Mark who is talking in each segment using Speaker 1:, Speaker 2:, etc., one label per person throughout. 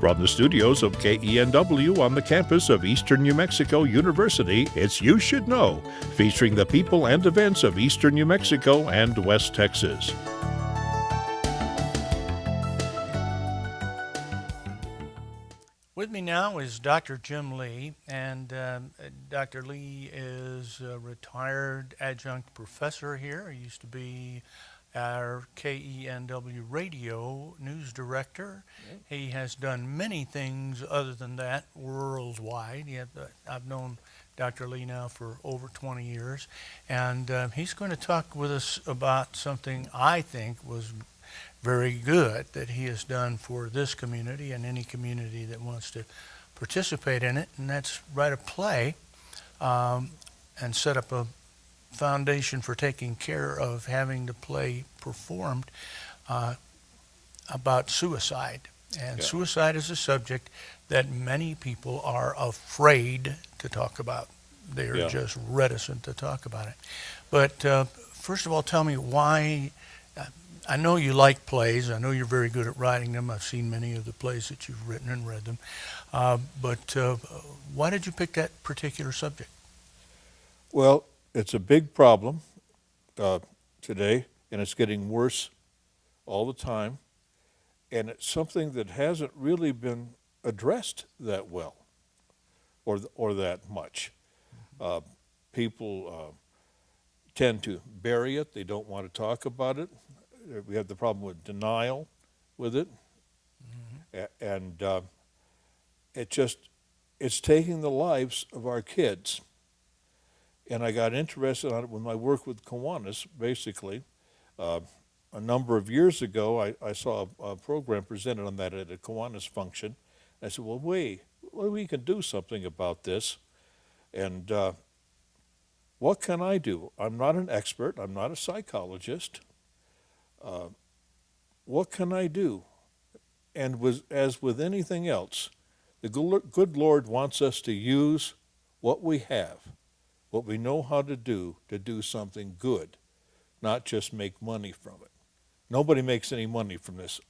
Speaker 1: From the studios of KENW on the campus of Eastern New Mexico University, it's You Should Know, featuring the people and events of Eastern New Mexico and West Texas.
Speaker 2: With me now is Dr. Jim Lee, and Dr. Lee is a retired adjunct professor here. He used to be our KENW radio news director. Yep. He has done many things other than that worldwide. I've known Dr. Lee now for over 20 years, and he's going to talk with us about something I think was very good that he has done for this community and any community that wants to participate in it, and that's write a play and set up a foundation for taking care of having the play performed about suicide. And suicide is a subject that many people are afraid to talk about. They're just reticent to talk about it. But first of all, tell me why. I know you like plays. I know you're very good at writing them. I've seen many of the plays that you've written and read them. But why did you pick that particular subject?
Speaker 3: Well, it's a big problem today, and it's getting worse all the time. And it's something that hasn't really been addressed that well or that much. People tend to bury it. They don't want to talk about it. We have the problem with denial with it. And it's taking the lives of our kids. And I got interested on it with my work with Kiwanis, basically. A number of years ago, I saw a program presented on that at a Kiwanis function. I said, well, we can do something about this. And what can I do? I'm not an expert. I'm not a psychologist. What can I do? And as with anything else, the good Lord wants us to use what we have, what we know how to do something good, not just make money from it. Nobody makes any money from this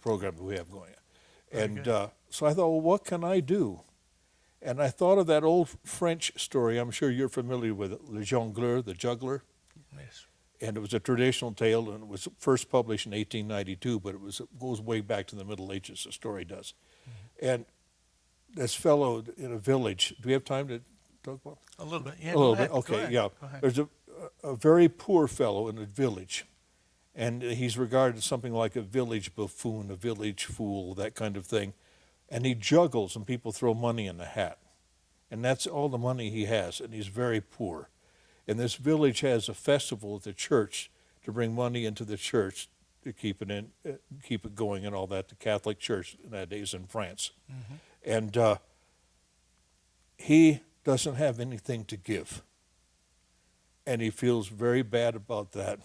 Speaker 3: program that we have going on. And so I thought, well, what can I do? And I thought of that old French story. I'm sure you're familiar with it, Le Jongleur, the juggler.
Speaker 2: Yes. And
Speaker 3: it was a traditional tale, and it was first published in 1892, but it goes way back to the Middle Ages, the story does. Mm-hmm. And this fellow in a village, do we have time to talk about it?
Speaker 2: A little bit, yeah.
Speaker 3: A little bit, okay, yeah. There's a very poor fellow in a village, and he's regarded as something like a village buffoon, a village fool, that kind of thing. And he juggles, and people throw money in the hat. And that's all the money he has, and he's very poor. And this village has a festival at the church to bring money into the church to keep it going and all that, the Catholic Church nowadays in France. Mm-hmm. And he doesn't have anything to give. And he feels very bad about that.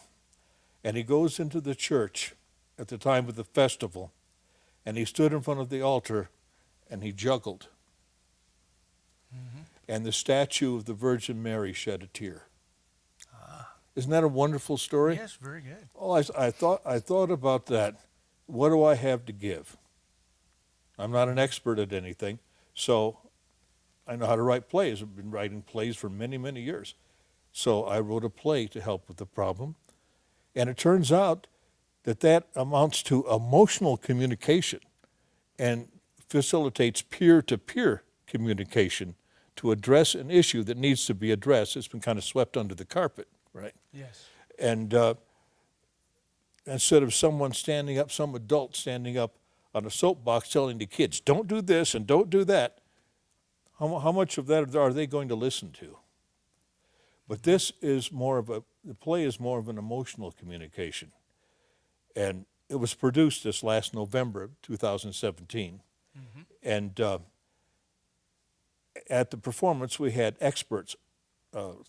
Speaker 3: And he goes into the church at the time of the festival, and he stood in front of the altar, and he juggled. Mm-hmm. And the statue of the Virgin Mary shed a tear. Isn't that a wonderful story?
Speaker 2: Yes, very good.
Speaker 3: Oh, I thought about that. What do I have to give? I'm not an expert at anything, so I know how to write plays. I've been writing plays for many, many years. So I wrote a play to help with the problem. And it turns out that amounts to emotional communication and facilitates peer-to-peer communication to address an issue that needs to be addressed. It's been kind of swept under the carpet, right?
Speaker 2: Yes.
Speaker 3: And instead of some adult standing up on a soapbox telling the kids, don't do this and don't do that, how much of that are they going to listen to? But the play is more of an emotional communication. And it was produced this last November, 2017. Mm-hmm. And at the performance, we had experts,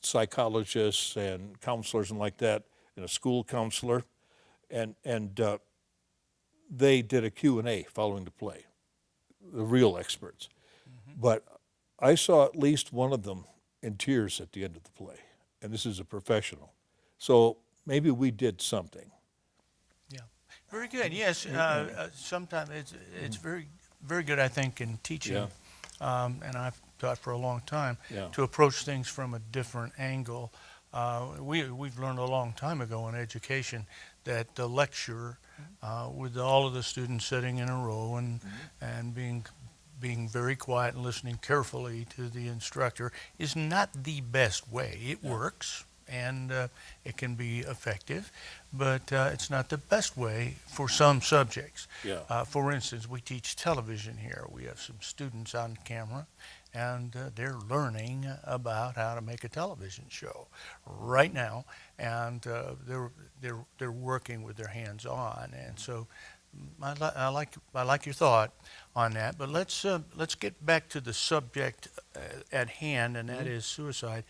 Speaker 3: psychologists and counselors and like that, and a school counselor, and they did a Q&A following the play, the real experts. Mm-hmm. But I saw at least one of them in tears at the end of the play, and this is a professional. So maybe we did something.
Speaker 2: Yeah, very good. Yes, sometimes it's very very good, I think, in teaching, and I've taught for a long time, to approach things from a different angle. We've learned a long time ago in education that the lecture, with all of the students sitting in a row and being very quiet and listening carefully to the instructor, is not the best way. It works, and it can be effective, but it's not the best way for some subjects. For instance, we teach television here. We have some students on camera, and they're learning about how to make a television show right now, and they're working with their hands on, and so I like your thought on that. But let's get back to the subject at hand, and that is suicide.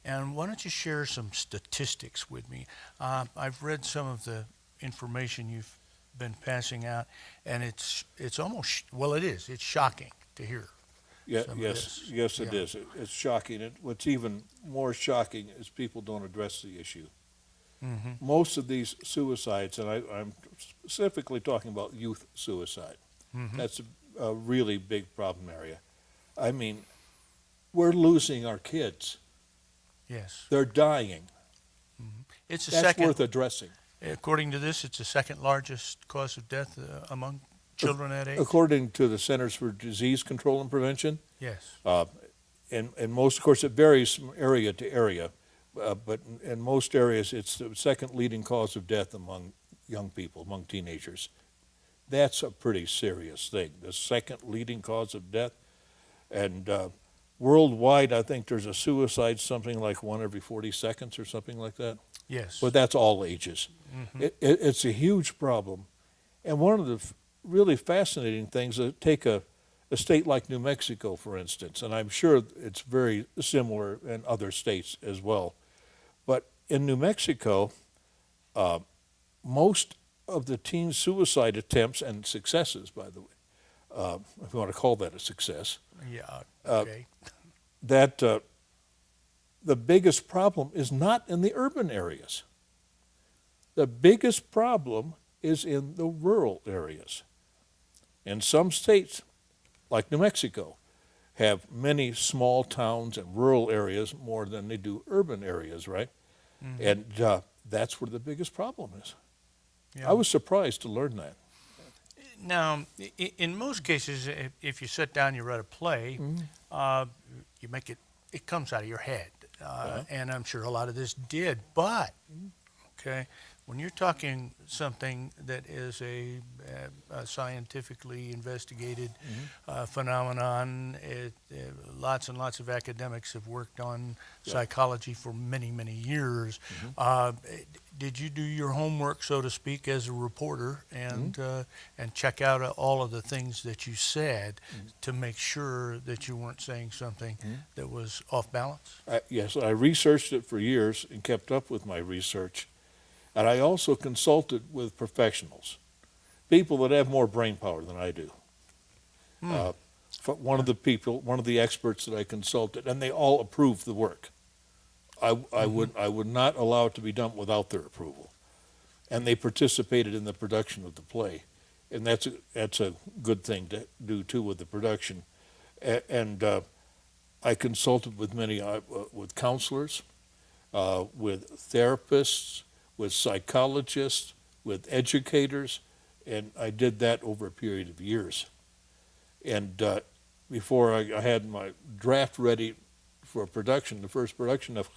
Speaker 2: And why don't you share some statistics with me? I've read some of the information you've been passing out, and it's almost, well, it is. It's shocking to hear.
Speaker 3: Yes, it is. It's shocking. What's even more shocking is people don't address the issue. Most of these suicides, and I'm specifically talking about youth suicide, that's a really big problem area. I mean, we're losing our kids.
Speaker 2: Yes.
Speaker 3: They're dying.
Speaker 2: It's the
Speaker 3: That's
Speaker 2: second,
Speaker 3: worth addressing.
Speaker 2: according to this, it's the second largest cause of death among children that age?
Speaker 3: According to the Centers for Disease Control and Prevention.
Speaker 2: Yes.
Speaker 3: In most, of course, it varies from area to area, but in most areas, it's the second leading cause of death among young people, among teenagers. That's a pretty serious thing, the second leading cause of death. And worldwide, I think there's a suicide something like 1 every 40 seconds or something like that.
Speaker 2: Yes.
Speaker 3: But that's all ages. It's a huge problem. And one of the really fascinating things, take a state like New Mexico, for instance, and I'm sure it's very similar in other states as well. But in New Mexico, most of the teen suicide attempts and successes, by the way, if you want to call that a success,
Speaker 2: Okay.
Speaker 3: that the biggest problem is not in the urban areas. The biggest problem is in the rural areas. And some states, like New Mexico, have many small towns and rural areas more than they do urban areas, right? And that's where the biggest problem is. I was surprised to learn that.
Speaker 2: Now, in most cases, if you sit down, you write a play, you make it comes out of your head. And I'm sure a lot of this did. But, okay, when you're talking something that is a scientifically investigated phenomenon, lots and lots of academics have worked on psychology for many, many years. Did you do your homework, so to speak, as a reporter and check out all of the things that you said to make sure that you weren't saying something that was off balance?
Speaker 3: Yes, I researched it for years and kept up with my research. And I also consulted with professionals, people that have more brain power than I do. One of the experts that I consulted, and they all approved the work. I would not allow it to be done without their approval. And they participated in the production of the play. And that's a good thing to do, too, with the production. And I consulted with many, with counselors, with therapists, with psychologists, with educators, and I did that over a period of years. And before I had my draft ready for production, the first production of,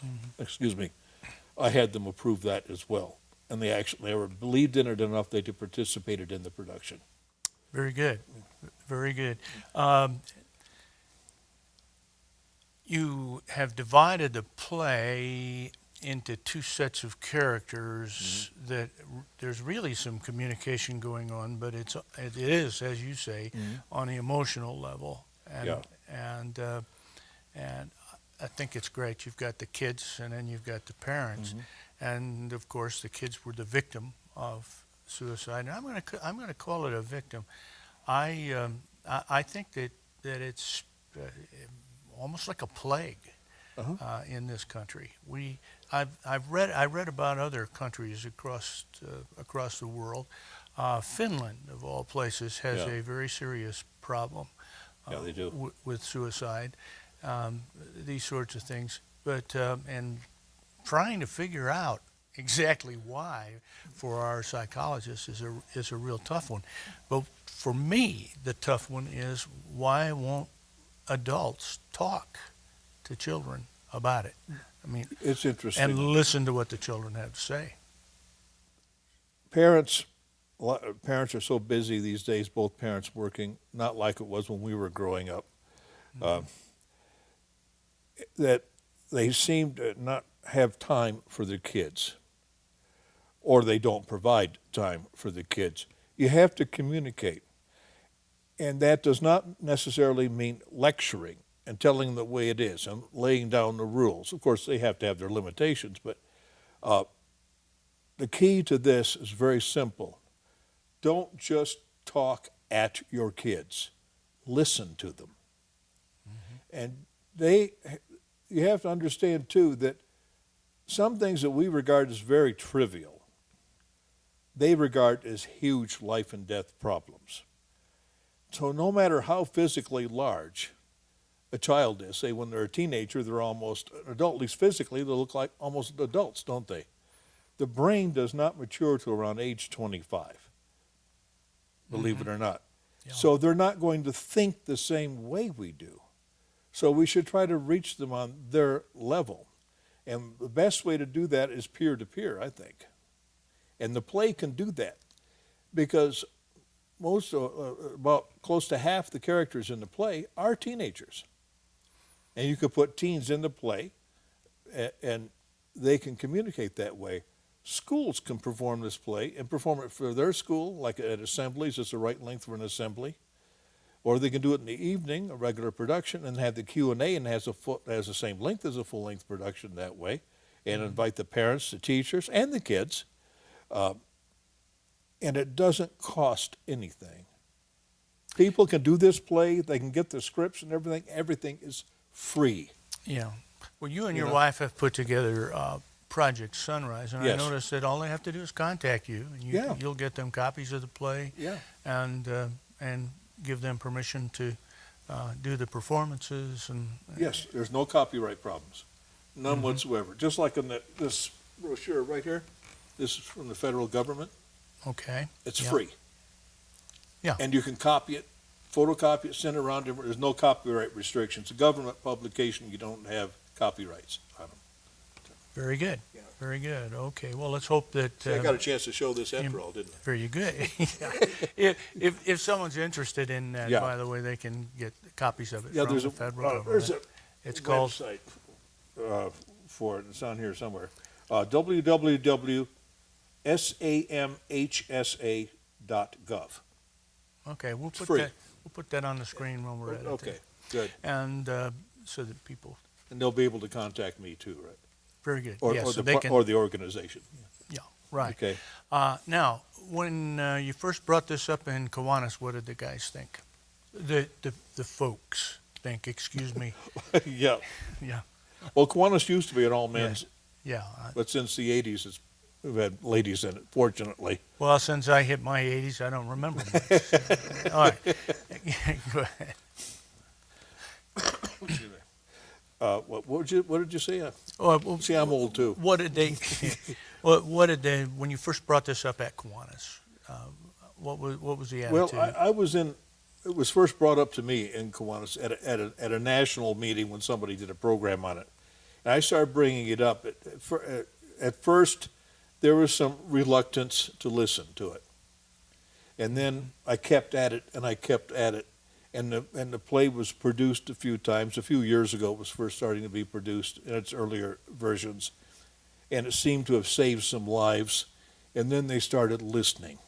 Speaker 3: I had them approve that as well. And they were believed in it enough they participated in the production.
Speaker 2: Very good, very good. You have divided the play into two sets of characters that there's really some communication going on, but it is, as you say, on the emotional level. And I think it's great. You've got the kids, and then you've got the parents, and of course the kids were the victim of suicide. And I'm gonna call it a victim. I think that it's almost like a plague. in this country. I read about other countries across the world. Finland, of all places, has
Speaker 3: Yeah.
Speaker 2: a very serious problem
Speaker 3: Yeah, they do.
Speaker 2: with suicide, these sorts of things. But and trying to figure out exactly why for our psychologists is a real tough one. But for me, the tough one is, why won't adults talk to children about it? I mean,
Speaker 3: It's interesting.
Speaker 2: and listen to what the children have to say.
Speaker 3: Parents are so busy these days, both parents working, not like it was when we were growing up, that they seem to not have time for their kids, or they don't provide time for the kids. You have to communicate. And that does not necessarily mean lecturing and telling them the way it is and laying down the rules. Of course, they have to have their limitations, but the key to this is very simple. Don't just talk at your kids. Listen to them. And you have to understand, too, that some things that we regard as very trivial, they regard as huge life and death problems. So no matter how physically large a child is, say when they're a teenager, they're almost an adult, at least physically, they look like almost adults, don't they? The brain does not mature to around age 25, believe it or not.
Speaker 2: Yeah.
Speaker 3: So they're not going to think the same way we do. So we should try to reach them on their level. And the best way to do that is peer-to-peer, I think. And the play can do that, because about close to half the characters in the play are teenagers. And you could put teens in the play, and they can communicate that way. Schools can perform this play and perform it for their school, like at assemblies. It's the right length for an assembly. Or they can do it in the evening, a regular production, and have the Q&A, and has the same length as a full-length production that way, and invite the parents, the teachers, and the kids. And it doesn't cost anything. People can do this play. They can get the scripts and everything. Everything is free.
Speaker 2: Yeah. Well, you and your wife have put together Project Sunrise, and
Speaker 3: Yes.
Speaker 2: I noticed that all they have to do is contact you, and you'll get them copies of the play, and give them permission to do the performances. And
Speaker 3: Yes, there's no copyright problems, none whatsoever. Just like in this brochure right here, this is from the federal government.
Speaker 2: Okay.
Speaker 3: It's free.
Speaker 2: Yeah.
Speaker 3: And you can copy it, photocopy it, send it around. There's no copyright restrictions. A government publication, you don't have copyrights on them.
Speaker 2: Very good.
Speaker 3: Yeah.
Speaker 2: Very good. Okay. Well, let's hope that.
Speaker 3: I got a chance to show this after all, didn't I?
Speaker 2: Very good. If someone's interested in that, by the way, they can get copies of it from the federal government.
Speaker 3: There's a
Speaker 2: It's called
Speaker 3: website for it. It's on here somewhere. www.samhsa.gov.
Speaker 2: Okay, we'll
Speaker 3: free.
Speaker 2: put that on the screen when we're at it.
Speaker 3: Okay, good.
Speaker 2: And so that people.
Speaker 3: And they'll be able to contact me too, right?
Speaker 2: Very good.
Speaker 3: Or,
Speaker 2: yes,
Speaker 3: or,
Speaker 2: so
Speaker 3: the,
Speaker 2: they can.
Speaker 3: or the organization.
Speaker 2: Yeah, right.
Speaker 3: Okay.
Speaker 2: Now, when you first brought this up in Kiwanis, what did the guys think? The folks think. Excuse me.
Speaker 3: Yeah.
Speaker 2: Yeah.
Speaker 3: Well, Kiwanis used to be an all men's,
Speaker 2: Yeah.
Speaker 3: but since the 80s, we've had ladies in it, fortunately.
Speaker 2: Well, since I hit my 80s, I don't remember much. All right. Go ahead.
Speaker 3: What did you say?
Speaker 2: Well,
Speaker 3: See, I'm old too.
Speaker 2: what did they? What did they? When you first brought this up at Kiwanis, what was the attitude?
Speaker 3: Well, I was in. It was first brought up to me in Kiwanis at a national meeting when somebody did a program on it, and I started bringing it up. At first, there was some reluctance to listen to it, and then I kept at it and I kept at it. And the play was produced a few times. A few years ago, it was first starting to be produced in its earlier versions, and it seemed to have saved some lives. And then they started listening,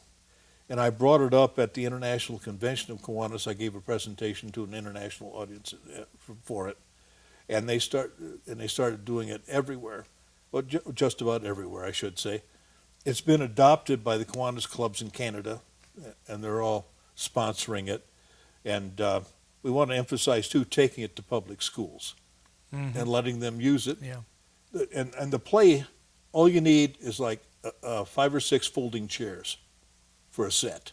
Speaker 3: and I brought it up at the International Convention of Kiwanis. I gave a presentation to an international audience for it, and they started doing it everywhere, well, just about everywhere, I should say. It's been adopted by the Kiwanis clubs in Canada, and they're all sponsoring it. And we want to emphasize, too, taking it to public schools. and letting them use it.
Speaker 2: Yeah.
Speaker 3: And the play, all you need is like 5 or 6 folding chairs for a set.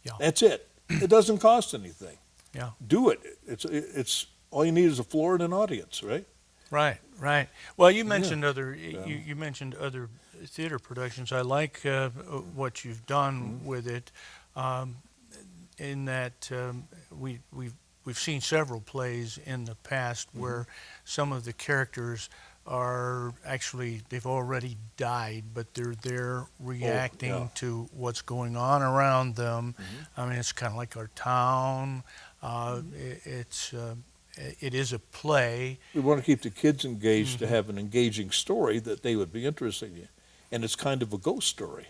Speaker 2: Yeah.
Speaker 3: That's it. It doesn't cost anything.
Speaker 2: Yeah.
Speaker 3: Do it. It's all you need is a floor and an audience, right?
Speaker 2: Right, right. Well, you mentioned
Speaker 3: Yeah.
Speaker 2: other you mentioned other theater productions. I like what you've done with it, in that we've seen several plays in the past where some of the characters are actually, they've already died, but they're there reacting to what's going on around them. I mean, it's kind of like our town. It is a play.
Speaker 3: We want to keep the kids engaged to have an engaging story that they would be interested in. And it's kind of a ghost story.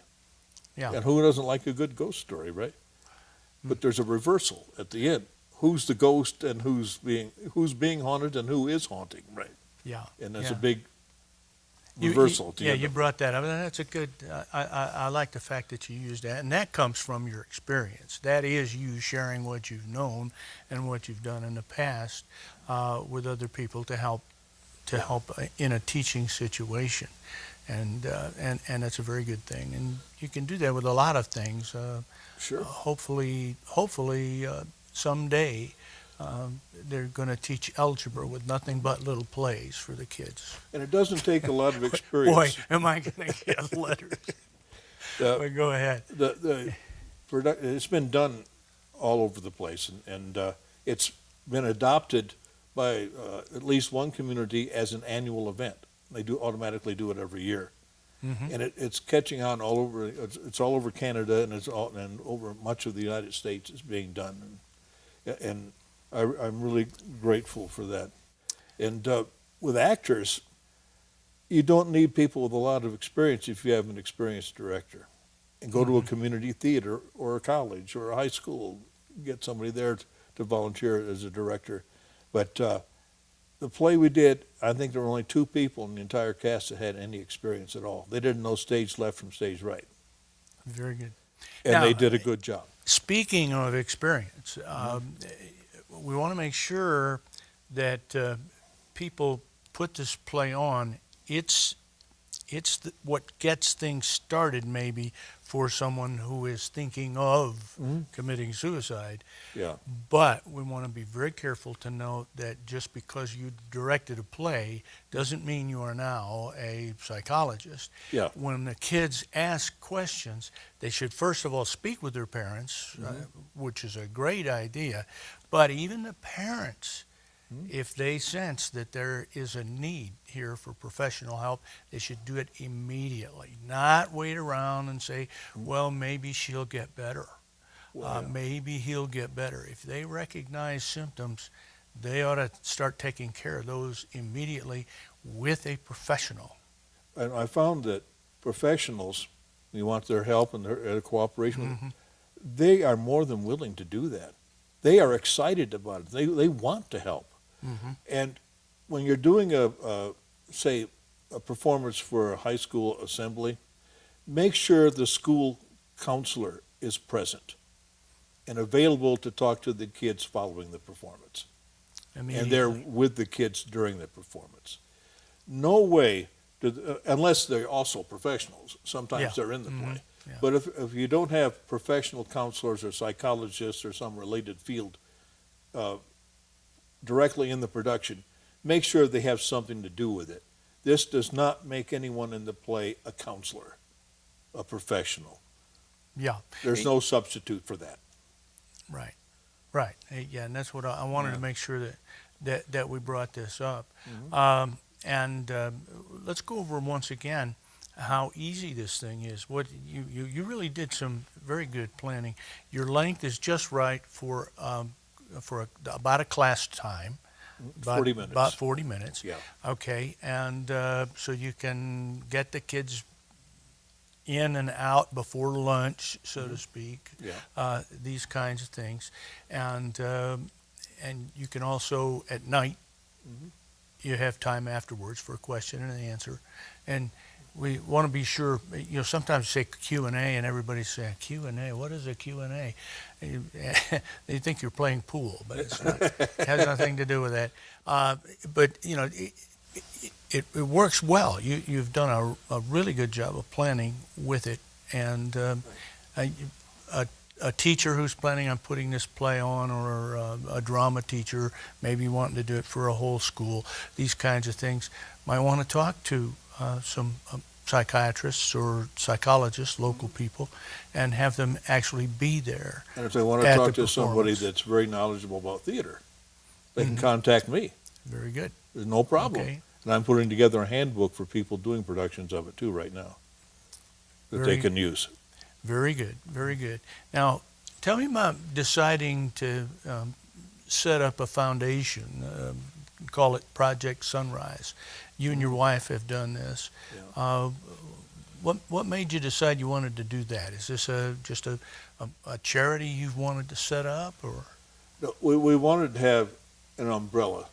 Speaker 2: Yeah.
Speaker 3: And who doesn't like a good ghost story, right? But there's a reversal at the end. Who's the ghost and who's being haunted and who is haunting, right?
Speaker 2: Yeah.
Speaker 3: And there's
Speaker 2: yeah.
Speaker 3: a big reversal.
Speaker 2: Yeah, you brought that up. And that's a good, I like the fact that you used that. And that comes from your experience. That is you sharing what you've known and what you've done in the past with other people to help in a teaching situation. And that's a very good thing. And you can do that with a lot of things.
Speaker 3: Sure.
Speaker 2: Hopefully, someday they're going to teach algebra with nothing but little plays for the kids.
Speaker 3: And it doesn't take a lot of experience.
Speaker 2: Boy, am I going to get letters. But go ahead.
Speaker 3: It's been done all over the place, and it's been adopted by at least one community as an annual event. They automatically do it every year. And it's catching on all over. It's all over Canada, and over much of the United States is being done. And I'm really grateful for that. And with actors, you don't need people with a lot of experience if you have an experienced director. And go to a community theater or a college or a high school, get somebody there to volunteer as a director. But the play we did, I think there were only 2 people in the entire cast that had any experience at all. They didn't know stage left from stage right.
Speaker 2: Very good.
Speaker 3: And
Speaker 2: Now,
Speaker 3: they did a good job.
Speaker 2: Speaking of experience, we want to make sure that people put this play on. It's what gets things started maybe for someone who is thinking of committing suicide.
Speaker 3: Yeah.
Speaker 2: But we want to be very careful to note that just because you directed a play doesn't mean you are now a psychologist.
Speaker 3: Yeah.
Speaker 2: When the kids ask questions, they should first of all speak with their parents, which is a great idea. But even the parents, if they sense that there is a need here for professional help, they should do it immediately, not wait around and say, well, maybe she'll get better. Maybe he'll get better. If they recognize symptoms, they ought to start taking care of those immediately with a professional.
Speaker 3: And I found that professionals, you want their help and their cooperation, they are more than willing to do that. They are excited about it. They want to help. And when you're doing say a performance for a high school assembly, make sure the school counselor is present and available to talk to the kids following the performance. And they're with the kids during the performance. No way, unless they're also professionals. Sometimes they're in the play.
Speaker 2: Yeah.
Speaker 3: But if you don't have professional counselors or psychologists or some related field directly in the production, make sure they have something to do with it. This does not make anyone in the play a counselor, a professional.
Speaker 2: Yeah.
Speaker 3: There's no substitute for that.
Speaker 2: Right. Right. Yeah, and that's what I wanted to make sure that we brought this up. And let's go over once again how easy this thing is. What you really did some very good planning. Your length is just right for about a class time.
Speaker 3: 40 minutes.
Speaker 2: About 40 minutes.
Speaker 3: Yeah.
Speaker 2: Okay, and so you can get the kids in and out before lunch, so to speak.
Speaker 3: Yeah.
Speaker 2: These kinds of things, and you can also at night. You have time afterwards for a question and an answer, and we want to be sure, sometimes you say Q&A and everybody's saying, Q&A, what is a Q&A? They think you're playing pool, but it's not. It has nothing to do with that. But, it works well. You've done a really good job of planning with it. And a teacher who's planning on putting this play on, or a drama teacher maybe wanting to do it for a whole school, these kinds of things, might want to talk to some psychiatrists or psychologists, local people, and have them actually be there.
Speaker 3: And if they want to talk to somebody that's very knowledgeable about theater, they can contact me.
Speaker 2: Very good.
Speaker 3: There's no problem.
Speaker 2: Okay.
Speaker 3: And I'm putting together a handbook for people doing productions of it too right now that they can use.
Speaker 2: Very good, very good. Now, tell me about deciding to set up a foundation, call it Project Sunrise. You and your wife have done this. Yeah. What made you decide you wanted to do that? Is this just a charity you've wanted to set up, or?
Speaker 3: No, we wanted to have an umbrella,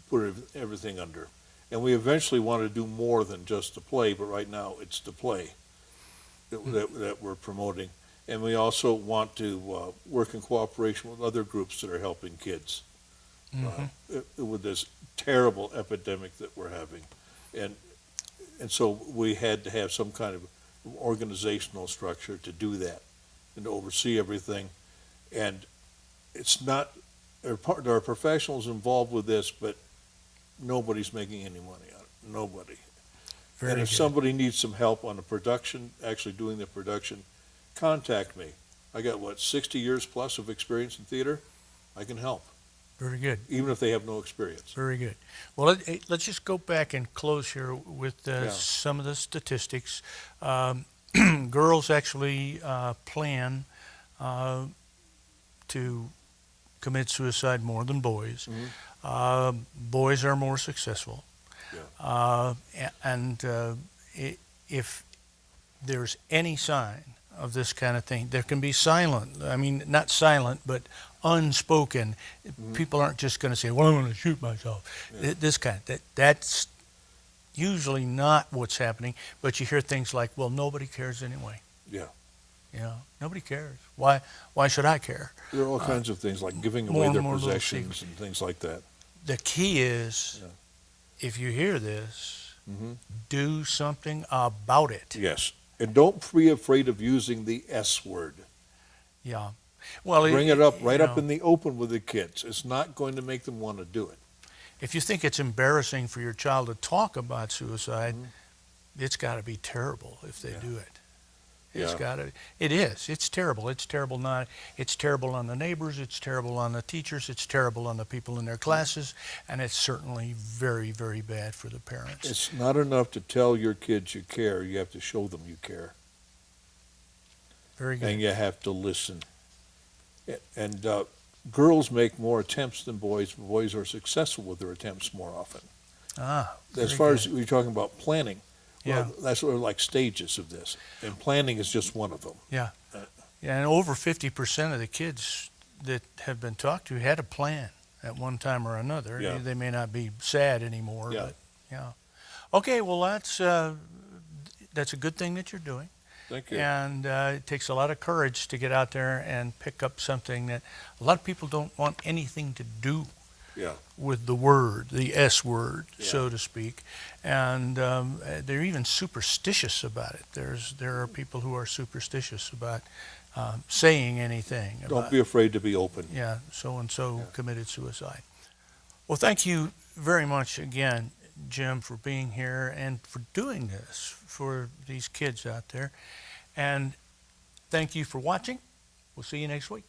Speaker 3: put everything under. And we eventually want to do more than just the play, but right now it's the play that we're promoting. And we also want to work in cooperation with other groups that are helping kids with this terrible epidemic that we're having. And so we had to have some kind of organizational structure to do that and to oversee everything. And it's not, there are professionals involved with this, but nobody's making any money on it. Nobody.
Speaker 2: Very
Speaker 3: and if
Speaker 2: good.
Speaker 3: somebody needs some help on the production, actually doing the production, contact me. I got 60 years plus of experience in theater. I can help.
Speaker 2: Very good.
Speaker 3: Even if they have no experience.
Speaker 2: Very good. Well, let's just go back and close here with some of the statistics. Girls actually plan to commit suicide more than boys. Boys are more successful. Yeah. If there's any sign of this kind of thing, there can be silent, not silent, but unspoken. People aren't just going to say, well, I'm going to shoot myself. Yeah. This kind of, that's usually not what's happening, but you hear things like, well, nobody cares anyway.
Speaker 3: Yeah.
Speaker 2: Nobody cares. Why should I care?
Speaker 3: There are all kinds of things like giving away their possessions and things like that.
Speaker 2: The key is, if you hear this, do something about it.
Speaker 3: Yes. And don't be afraid of using the S word.
Speaker 2: Yeah. Well,
Speaker 3: bring it up up in the open with the kids. It's not going to make them want to do it.
Speaker 2: If you think it's embarrassing for your child to talk about suicide, it's got to be terrible if they do it. It's got to. It is. It's terrible. It's terrible. It's terrible on the neighbors. It's terrible on the teachers. It's terrible on the people in their classes, and it's certainly very, very bad for the parents.
Speaker 3: It's not enough to tell your kids you care. You have to show them you care.
Speaker 2: Very good.
Speaker 3: And you have to listen. And girls make more attempts than boys. Boys are successful with their attempts more often. As far as we're talking about planning. Well, that's sort of like stages of this, and planning is just one of them.
Speaker 2: Yeah, and over 50% of the kids that have been talked to had a plan at one time or another. Yeah. They may not be sad anymore, but Okay, well, that's a good thing that you're doing.
Speaker 3: Thank you.
Speaker 2: And it takes a lot of courage to get out there and pick up something that a lot of people don't want anything to do with the word, the S word, so to speak. And they're even superstitious about it. There are people who are superstitious about saying anything.
Speaker 3: Don't be afraid to be open.
Speaker 2: Yeah, so-and-so committed suicide. Well, thank you very much again, Jim, for being here and for doing this for these kids out there. And thank you for watching. We'll see you next week.